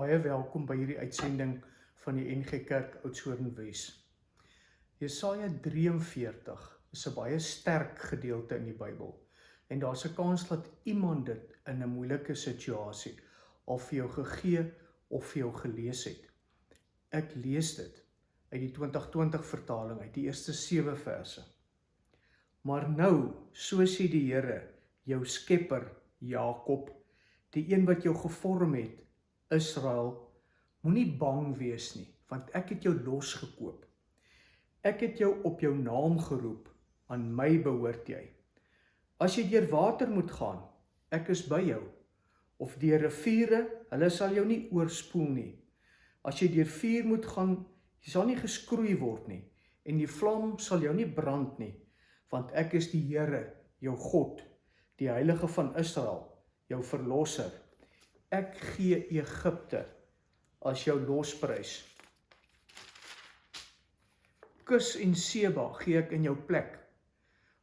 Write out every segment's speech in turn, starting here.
Baie welkom by hierdie uitsending van die NG Kerk Oudtshoorn Wes. Jesaja 43 is 'n baie sterk gedeelte in die Bybel en daar's 'n kans dat iemand dit in 'n moeilike situasie of vir jou gegee of vir jou gelees het. Ek lees dit uit die 2020 vertaling uit die eerste 7 verse. Maar nou, so sê die Here, jou skepper Jakob, die een wat jou gevorm het, Israel, moenie bang wees nie, want ek het jou losgekoop. Ek het jou op jou naam geroep, aan my behoort jy. As jy deur water moet gaan, ek is by jou. Of deur riviere, hulle sal jou nie oorspoel nie. As jy deur vuur moet gaan, jy sal nie geskroei word nie, en die vlam sal jou nie brand nie, want ek is die Here, jou God, die Heilige van Israel, jou verlosser. Ek gee Egipte as jou losprys. Kus en Seba gee ek in jou plek,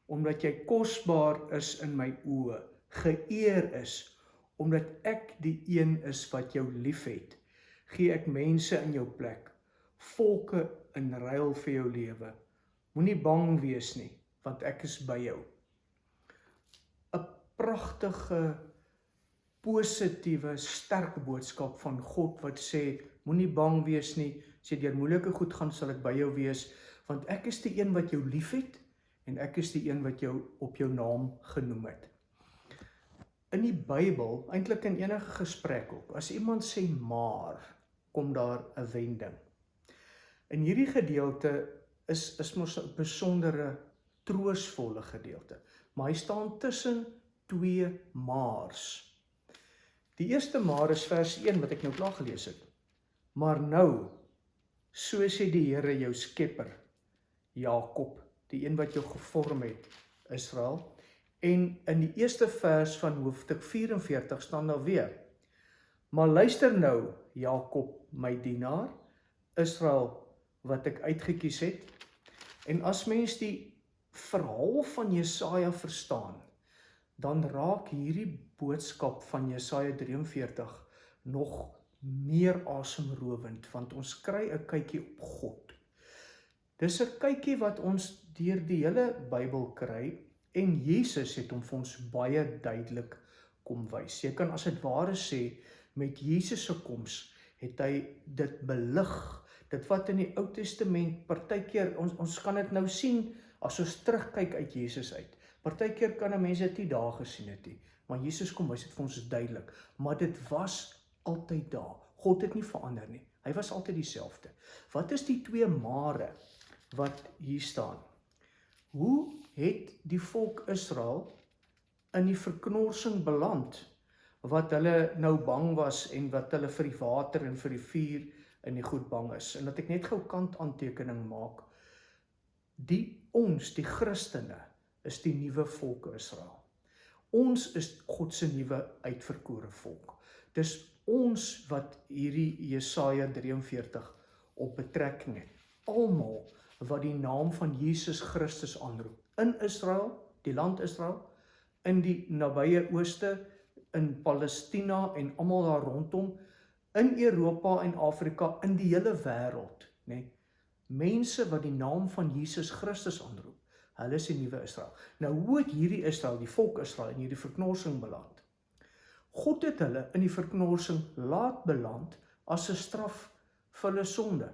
omdat jy kosbaar is in my oë, geëer is, omdat ek die een is wat jou liefhet. Gee ek mense in jou plek, volke in ruil vir jou lewe. Moenie bang wees nie, want ek is by jou. 'n Pragtige, positiewe, sterk boodskap van God wat sê, moenie bang wees nie, as jy deur moeilike goed gaan, sal ek by jou wees, want ek is die een wat jou liefhet, en ek is die een wat jou op jou naam genoem het. In die Bybel, eintlik in enige gesprek ook, as iemand sê maar, kom daar 'n wending. In hierdie gedeelte is mos 'n besondere, troosvolle gedeelte, maar hy staan tussen 2 maars. Die eerste maar is vers 1 wat ek nou klaar gelees het. Maar nou, so sê die Here jou skepper, Jakob, die een wat jou gevorm het, Israel. En in die eerste vers van hoofstuk 44 staan daar weer, maar luister nou, Jakob, my dienaar, Israel, wat ek uitgekies het. En as mens die verhaal van Jesaja verstaan, dan raak hierdie boodskap van Jesaja 43 nog meer asemrowend, want ons kry 'n kykie op God. Dis 'n kykie wat ons deur die hele Bybel kry, en Jesus het hom vir ons baie duidelik kom wys. Jy kan as dit ware sê, met Jesus se koms het hy dit belig, dit wat in die Ou Testament, partykeer, ons kan dit nou sien, as ons terugkyk uit Jesus uit. Partykeer kan 'n mens dit nie daar gesien het nie, maar Jesus kom wys dit vir ons duidelik, maar dit was altyd daar. God het nie verander nie, hy was altyd dieselfde. Wat is die 2 mare wat hier staan? Hoe het die volk Israel in die verknorsing beland, wat hulle nou bang was, en wat hulle vir die water en vir die vuur in die goed bang is? En dat ek net gou kantaantekening maak, ons, die Christene, is die nuwe volk Israel. Ons is God se nuwe uitverkore volk. Dis ons wat hierdie Jesaja 43 op betrekking het. Almal wat die naam van Jesus Christus aanroep. In Israel, die land Israel, in die nabye ooste, in Palestina en almal daar rondom, in Europa en Afrika, in die hele wêreld, nee. Mense wat die naam van Jesus Christus aanroep, hulle is die nuwe Israel. Nou hoe het hierdie Israel, die volk Israel, in hierdie verknorsing beland? God het hulle in die verknorsing laat beland as 'n straf vir hulle sonde.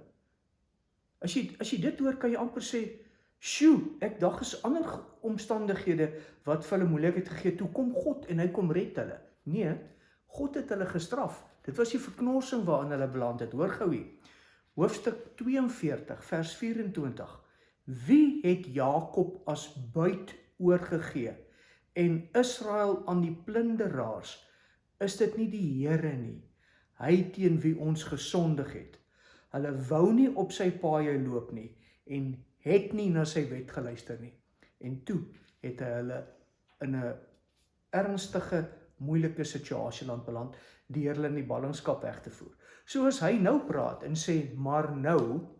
As jy dit hoor, kan jy amper sê, sjoe, ek dink is ander omstandighede wat vir hulle moeilikheid gegee, toe kom God en hy kom red hulle. Nee, God het hulle gestraf. Dit was die verknorsing waarin hulle beland het. Hoor gou hier. Hoofstuk 42 vers 24. Wie het Jakob as buit oorgegee en Israel aan die plunderaars? Is dit nie die Here nie? Hy teen wie ons gesondig het. Hulle wou nie op sy paaie loop nie en het nie na sy wet geluister nie. En toe het hy hulle in 'n ernstige, moeilike situasie land beland, deur hulle in die ballingskap weg te voer. So as hy nou praat en sê, maar nou,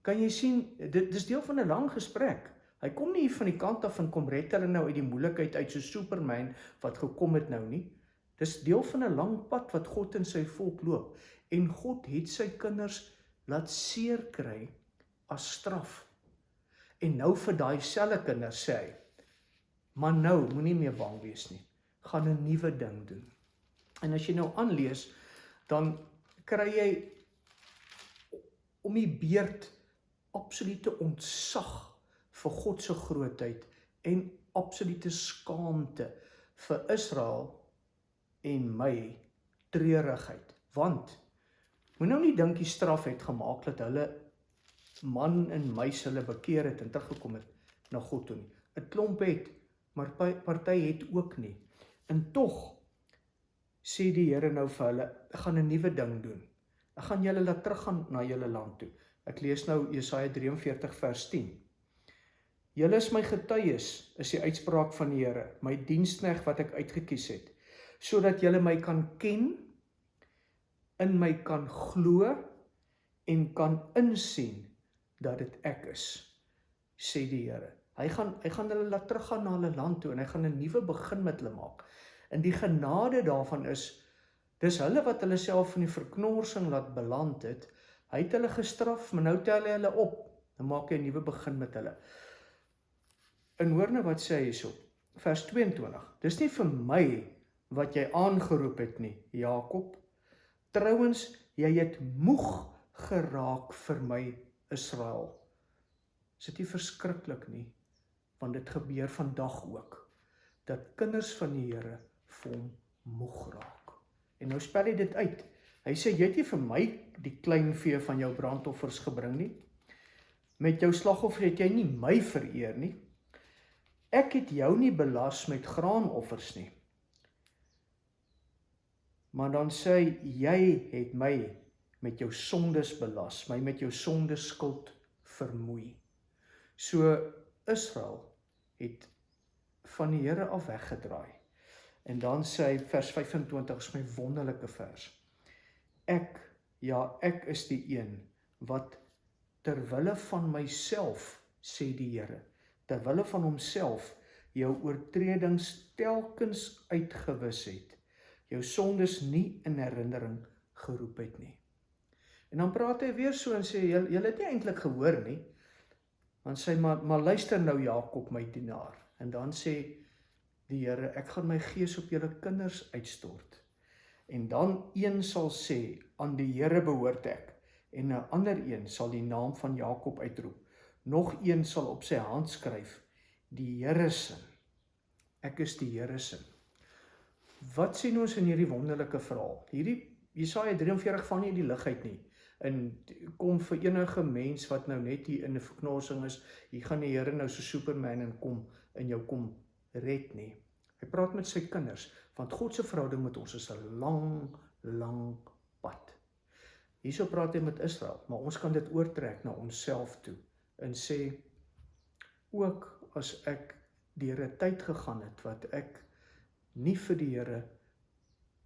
kan jy sien, dit is deel van 'n lang gesprek. Hy kom nie van die kant af en kom red hulle nou uit die moeilikheid uit so Superman wat gekom het nou nie. Dis deel van 'n lang pad wat God in sy volk loop. En God het sy kinders laat seer kry as straf. En nou vir daai selfde kinders sê hy, maar nou, moenie meer bang wees nie. Gaan 'n nuwe ding doen. En as jy nou aanlees, dan kry jy om die beurt absolute ontsag vir God se grootheid en absolute skaamte vir Israel en my treurigheid. Want, moet nou nie dink die straf het gemaak dat hulle man en meis hulle bekeer het en teruggekom het na God toe nie. 'n Klomp het, maar party het ook nie. En tog sê die Here nou vir hulle, ek gaan 'n nuwe ding doen. Ek gaan julle laat teruggaan na julle land toe. Ek lees nou Jesaja 43 vers 10. Julle is my getuies, is die uitspraak van die Here, my diensknegt wat ek uitgekies het, sodat julle my kan ken, in my kan glo en kan insien dat dit ek is, sê die Here. Hy gaan hulle laat teruggaan na hulle land toe en hy gaan 'n nuwe begin met hulle maak. En die genade daarvan is, dis hulle wat hulle self in die verknorsing laat beland het. Hy het hulle gestraf, maar nou tel hy hulle op. Dan maak hy 'n nuwe begin met hulle. En hoor nou wat sê hy hierso, vers 22. Dis nie vir my wat jy aangeroep het nie, Jakob. Trouwens, jy het moeg geraak vir my, Israel. Is dit nie verskriklik nie? Want dit gebeur vandag ook, dat kinders van die Here vir hom moeg raak. En nou spel hy dit uit. Hy sê, jy het nie vir my die klein vee van jou brandoffers gebring nie. Met jou slagoffer het jy nie my vereer nie. Ek het jou nie belas met graanoffers nie. Maar dan sê hy, jy het my met jou sondes belas, my met jou sondeskuld vermoei. So Israel het van die Here af weggedraai. En dan sê hy, vers 25 is my wonderlike vers. Ek is die een wat terwille van myself, sê die Here, terwille van homself, jou oortredings telkens uitgewis het, jou sondes nie in herinnering geroep het nie. En dan praat hy weer so en sê, julle het nie eintlik gehoor nie, dan sê hy, maar luister nou Jakob my dienaar, en dan sê die Here, ek gaan my gees op julle kinders uitstort, en dan een sal sê, aan die Here behoort ek, en 'n ander een sal die naam van Jakob uitroep, nog een sal op sy hand skryf, die Here se. Ek is die Here se. Wat sien ons in hierdie wonderlike verhaal? Jesaja 43 val nie in die lug uit nie, en kom vir enige mens wat nou net hier in 'n verknorsing is, hier gaan die Here nou so Superman en kom in jou kom red nie. Hy praat met sy kinders, want God se verhouding met ons is 'n lang pad. Hierso praat hy met Israel, maar ons kan dit oortrek na onsself toe en sê, ook as ek deur 'n tyd gegaan het wat ek nie vir die Here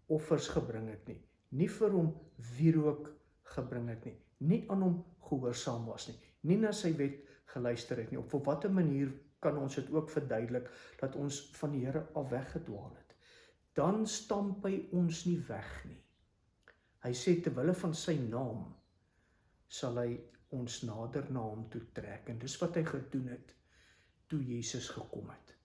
offers gebring het nie, nie vir hom wierook gebring het nie, nie aan hom gehoorsaam was nie, nie na sy wet geluister het nie. Op watter manier kan ons dit ook verduidelik dat ons van die Here af weggedwaal het? Dan stamp hy ons nie weg nie. Hy sê terwille van sy naam sal hy ons nader na hom toe trek, en dis wat hy gedoen het toe Jesus gekom het.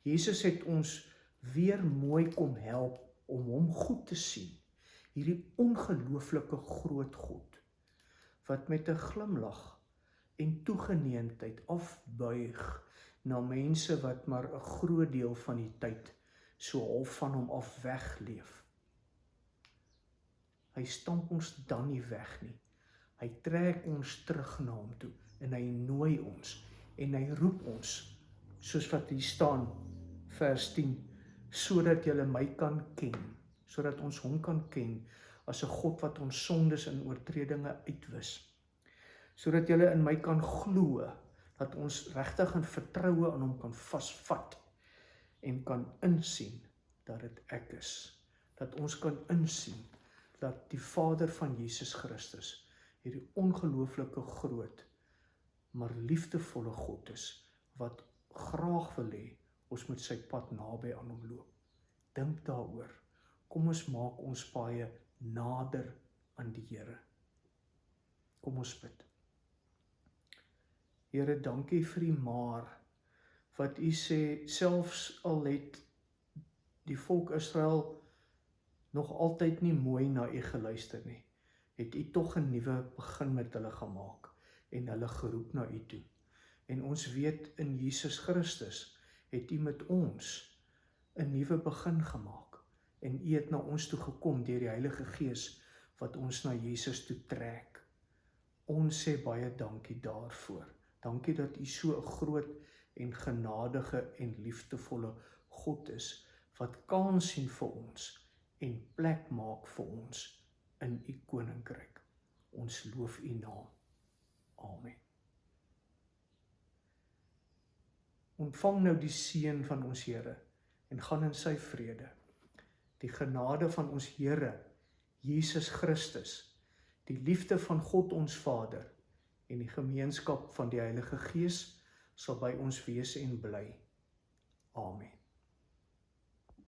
Jesus het ons weer mooi kom help om hom goed te sien. Hierdie ongelooflike groot God, wat met 'n glimlag en toegeneentheid afbuig na mense wat maar 'n groot deel van die tyd so half van hom af wegleef. Hy stamp ons dan nie weg nie. Hy trek ons terug na hom toe en hy nooi ons en hy roep ons, soos wat hier staan, vers 10, sodat julle my kan ken, sodat ons hom kan ken as 'n God wat ons sondes en oortredinge uitwis, sodat julle in my kan glo, dat ons regtig in vertroue aan hom kan vasvat en kan insien dat dit ek is, dat ons kan insien dat die Vader van Jesus Christus hierdie ongelooflike groot, maar liefdevolle God is, wat graag wil hê ons moet sy pad naby aan hom loop. Dink daaroor. Kom ons maak ons paaie nader aan die Here. Kom ons bid. Here, dankie vir die maar, wat U sê, selfs al het die volk Israel nog altyd nie mooi na U geluister nie, het U tog 'n nuwe begin met hulle gemaak, en hulle geroep na U toe. En ons weet, in Jesus Christus, het U met ons 'n nuwe begin gemaak, en U het na ons toe gekom deur die Heilige Gees, wat ons na Jesus toe trek. Ons sê baie dankie daarvoor. Dankie dat U so 'n groot en genadige en liefdevolle God is, wat kans sien vir ons en plek maak vir ons in U koninkryk. Ons loof U naam. Amen. Ontvang nou die seën van ons Here en gaan in sy vrede. Die genade van ons Here Jesus Christus, die liefde van God ons Vader en die gemeenskap van die Heilige Gees sal by ons wees en bly. Amen.